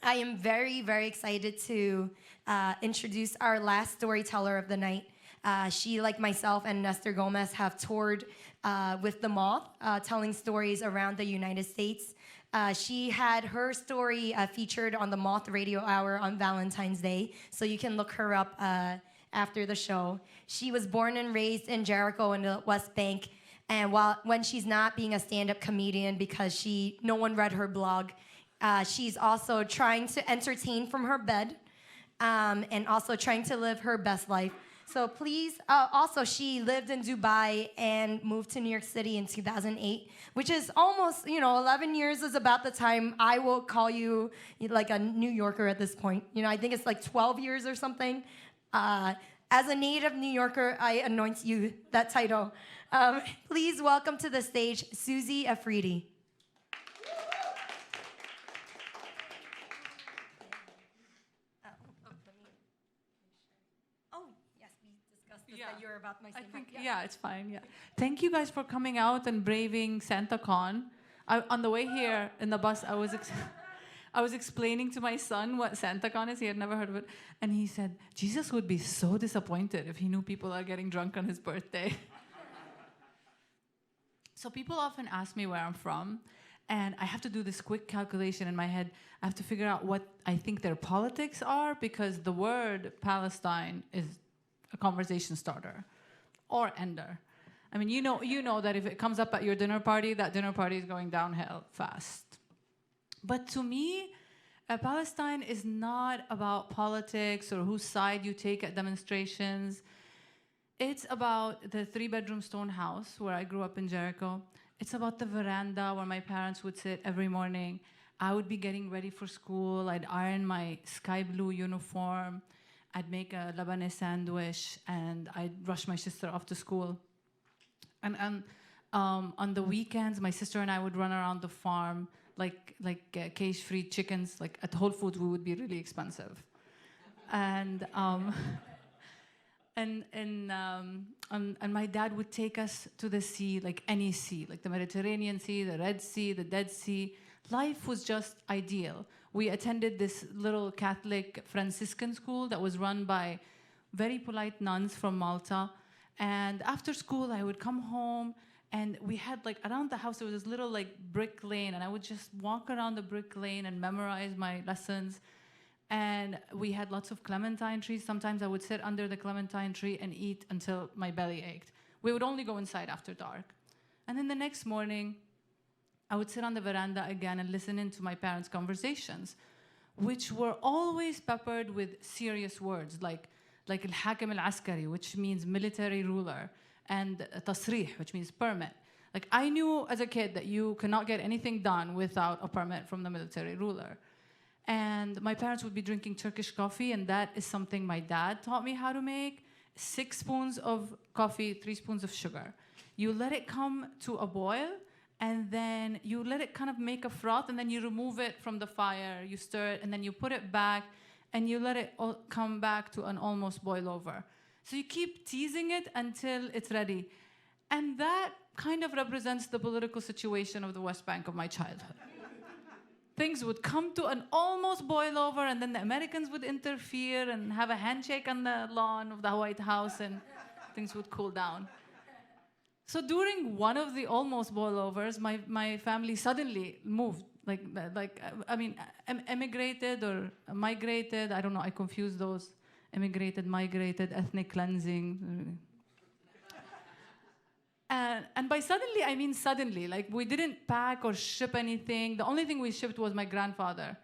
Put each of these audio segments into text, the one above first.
I am very, very excited to introduce our last storyteller of the night. She, like myself and Nestor Gomez, have toured with The Moth, telling stories around the United States. She had her story featured on the Moth Radio Hour on Valentine's Day, so you can look her up after the show. She was born and raised in Jericho in the West Bank, and when she's not being a stand-up comedian because no one read her blog, she's also trying to entertain from her bed, and also trying to live her best life. So please, also she lived in Dubai and moved to New York City in 2008, which is almost, 11 years is about the time I will call you like a New Yorker at this point. I think it's like 12 years or something. As a native New Yorker, I anoint you that title. Please welcome to the stage, Suzie Afridi. That you're about my yeah, it's fine. Yeah. Thank you guys for coming out and braving SantaCon. On the way here in the bus, I was explaining to my son what SantaCon is. He had never heard of it. And he said, Jesus would be so disappointed if he knew people are getting drunk on his birthday. So people often ask me where I'm from. And I have to do this quick calculation in my head. I have to figure out what I think their politics are, because the word Palestine is a conversation starter or ender. I mean, you know that if it comes up at your dinner party, that dinner party is going downhill fast. But to me, Palestine is not about politics or whose side you take at demonstrations. It's about the 3-bedroom stone house where I grew up in Jericho. It's about the veranda where my parents would sit every morning. I would be getting ready for school. I'd iron my sky blue uniform. I'd make a Lebanese sandwich, and I'd rush my sister off to school. And on the weekends, my sister and I would run around the farm like cage-free chickens. Like at Whole Foods, we would be really expensive. And my dad would take us to the sea, like any sea, like the Mediterranean Sea, the Red Sea, the Dead Sea. Life was just ideal. We attended this little Catholic Franciscan school that was run by very polite nuns from Malta. And after school, I would come home, and we had around the house, there was this little brick lane, and I would just walk around the brick lane and memorize my lessons. And we had lots of clementine trees. Sometimes I would sit under the clementine tree and eat until my belly ached. We would only go inside after dark. And then the next morning, I would sit on the veranda again and listen into my parents' conversations, which were always peppered with serious words, like al-hakim al-askari, which means military ruler, and tasrih, which means permit. I knew as a kid that you cannot get anything done without a permit from the military ruler. And my parents would be drinking Turkish coffee, and that is something my dad taught me how to make. 6 spoons of coffee, 3 spoons of sugar. You let it come to a boil, and then you let it kind of make a froth, and then you remove it from the fire, you stir it, and then you put it back, and you let it come back to an almost boil over. So you keep teasing it until it's ready. And that kind of represents the political situation of the West Bank of my childhood. Things would come to an almost boil over, and then the Americans would interfere and have a handshake on the lawn of the White House, and things would cool down. So during one of the almost boilovers, my family suddenly moved, emigrated or migrated. I don't know, I confuse those. Emigrated, migrated, ethnic cleansing. And by suddenly, I mean suddenly. We didn't pack or ship anything. The only thing we shipped was my grandfather.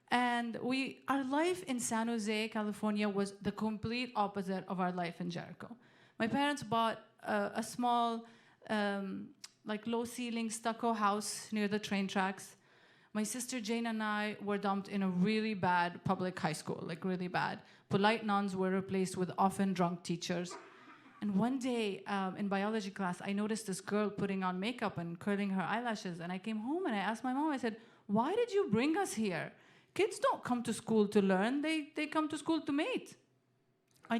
And our life in San Jose, California, was the complete opposite of our life in Jericho. My parents bought a small, low-ceiling stucco house near the train tracks. My sister Jane and I were dumped in a really bad public high school, really bad. Polite nuns were replaced with often drunk teachers. And one day in biology class, I noticed this girl putting on makeup and curling her eyelashes. And I came home and I asked my mom, I said, why did you bring us here? Kids don't come to school to learn. They come to school to mate. I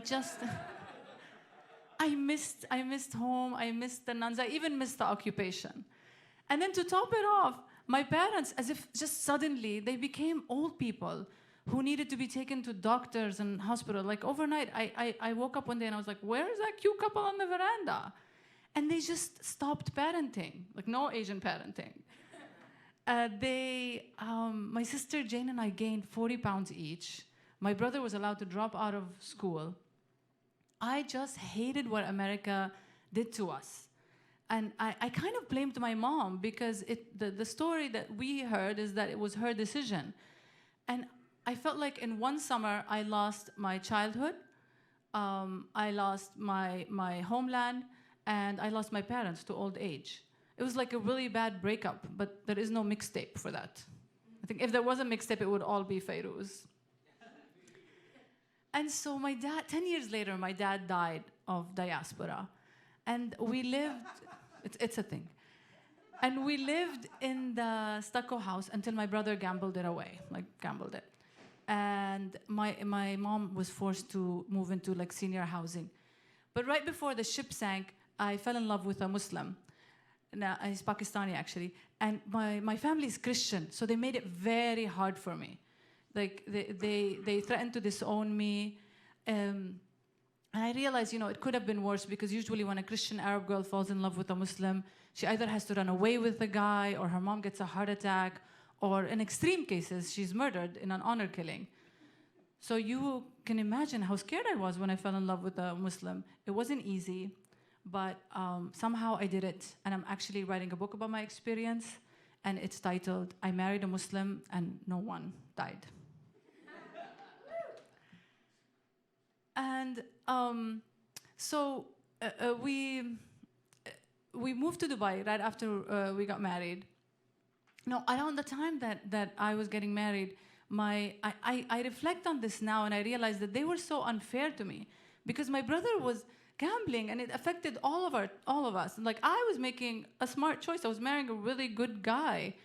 missed home. I missed the nuns. I even missed the occupation. And then to top it off, My parents, as if just suddenly, they became old people who needed to be taken to doctors and hospital. Like overnight, I woke up one day and I was like, where is that cute couple on the veranda? And they just stopped parenting, like no Asian parenting. My sister Jane and I gained 40 pounds each. My brother was allowed to drop out of school. I just hated what America did to us. And I kind of blamed my mom because the story that we heard is that it was her decision. And I felt like in one summer, I lost my childhood, I lost my homeland, and I lost my parents to old age. It was like a really bad breakup, but there is no mixtape for that. I think if there was a mixtape, it would all be Fairuz. And so my dad, 10 years later, my dad died of diaspora. And we lived, it's a thing. And we lived in the stucco house until my brother gambled it away, gambled it. And my mom was forced to move into senior housing. But right before the ship sank, I fell in love with a Muslim. Now, he's Pakistani actually. And my family is Christian, so they made it very hard for me. They threatened to disown me. And I realized, it could have been worse because usually when a Christian Arab girl falls in love with a Muslim, she either has to run away with the guy or her mom gets a heart attack or in extreme cases, she's murdered in an honor killing. So you can imagine how scared I was when I fell in love with a Muslim. It wasn't easy, but somehow I did it. And I'm actually writing a book about my experience, and it's titled, I Married a Muslim and No One Died. And so we moved to Dubai right after we got married. Now, around the time that I was getting married, I reflect on this now and I realize that they were so unfair to me because my brother was gambling and it affected all of us. I was making a smart choice. I was marrying a really good guy.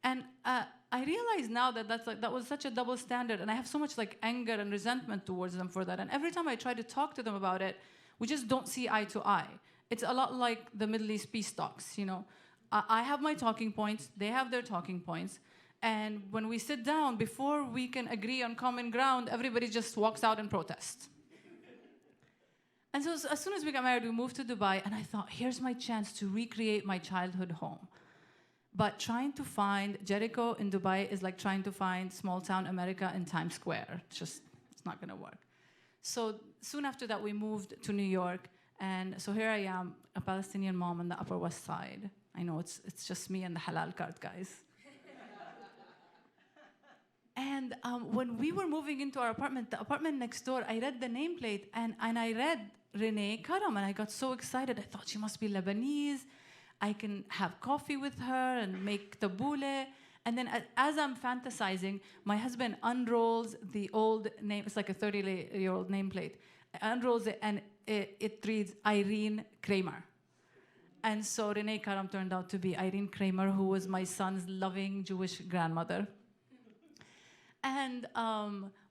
And I realize now that was such a double standard, and I have so much anger and resentment towards them for that. And every time I try to talk to them about it, we just don't see eye to eye. It's a lot like the Middle East peace talks, I have my talking points, they have their talking points, and when we sit down, before we can agree on common ground, everybody just walks out and protests. And so as soon as we got married, we moved to Dubai, and I thought, here's my chance to recreate my childhood home. But trying to find Jericho in Dubai is like trying to find small town America in Times Square. It's not gonna work. So soon after that, we moved to New York. And so here I am, a Palestinian mom on the Upper West Side. I know it's just me and the halal card guys. And when we were moving into our apartment, the apartment next door, I read the nameplate and I read Renee Karam, and I got so excited. I thought she must be Lebanese. I can have coffee with her and make tabbouleh. And then as I'm fantasizing, my husband unrolls the old name. It's like a 30-year-old nameplate. Unrolls it, and it reads Irene Kramer. And so Renee Karam turned out to be Irene Kramer, who was my son's loving Jewish grandmother. And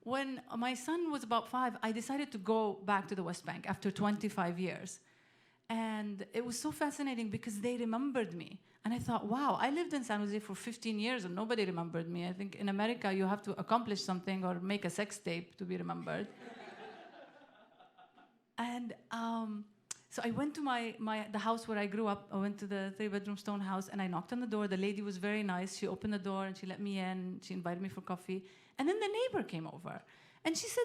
when my son was about 5, I decided to go back to the West Bank after 25 years. And it was so fascinating because they remembered me. And I thought, wow, I lived in San Jose for 15 years and nobody remembered me. I think in America, you have to accomplish something or make a sex tape to be remembered. And so I went to the house where I grew up. I went to the 3-bedroom stone house and I knocked on the door. The lady was very nice. She opened the door and she let me in. She invited me for coffee. And then the neighbor came over. And she said,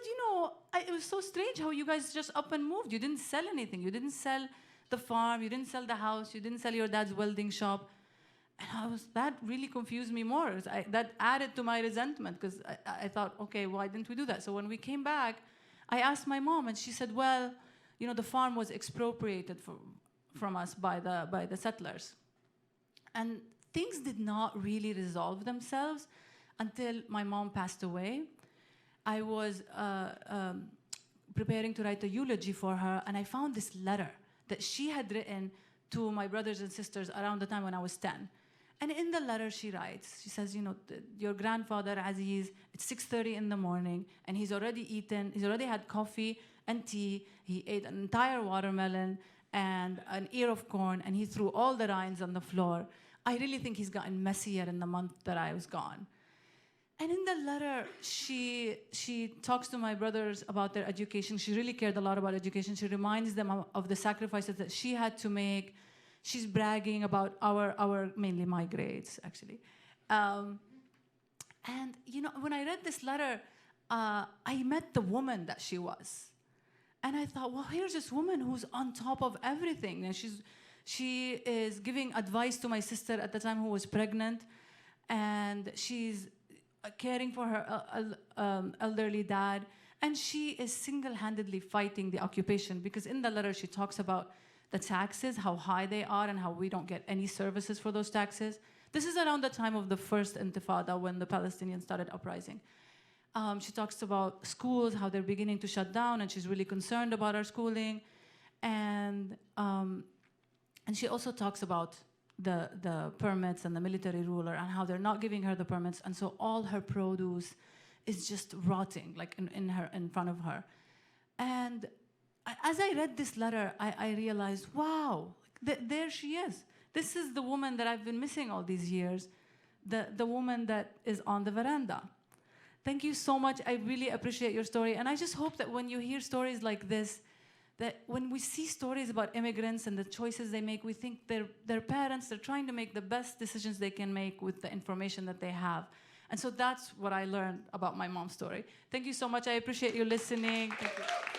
it was so strange how you guys just up and moved. You didn't sell anything. You didn't sell the farm. You didn't sell the house. You didn't sell your dad's welding shop. And that really confused me more. That added to my resentment because I thought, okay, why didn't we do that? So when we came back, I asked my mom and she said, well, the farm was expropriated from us by the settlers. And things did not really resolve themselves until my mom passed away. I was preparing to write a eulogy for her, and I found this letter that she had written to my brothers and sisters around the time when I was 10. And in the letter she writes, she says, your grandfather, Aziz, it's 6:30 in the morning, and he's already eaten, he's already had coffee and tea, he ate an entire watermelon and an ear of corn, and he threw all the rinds on the floor. I really think he's gotten messier in the month that I was gone. And in the letter, she talks to my brothers about their education. She really cared a lot about education. She reminds them of the sacrifices that she had to make. She's bragging about our mainly my grades, actually. And you know, when I read this letter, I met the woman that she was. And I thought, well, here's this woman who's on top of everything. And she is giving advice to my sister at the time who was pregnant. And she's caring for her elderly dad. And she is single-handedly fighting the occupation, because in the letter she talks about the taxes, how high they are, and how we don't get any services for those taxes. This is around the time of the first Intifada, when the Palestinians started uprising. She talks about schools, how they're beginning to shut down, and she's really concerned about our schooling. And she also talks about the permits and the military ruler, and how they're not giving her the permits, and so all her produce is just rotting, like in front of her. And as I read this letter, I realized, wow, there she is. This is the woman that I've been missing all these years, the woman that is on the veranda. Thank you so much. I really appreciate your story. And I just hope that when you hear stories like this, that when we see stories about immigrants and the choices they make, we think they're parents, they're trying to make the best decisions they can make with the information that they have. And so that's what I learned about my mom's story. Thank you so much. I appreciate you listening. Thank you.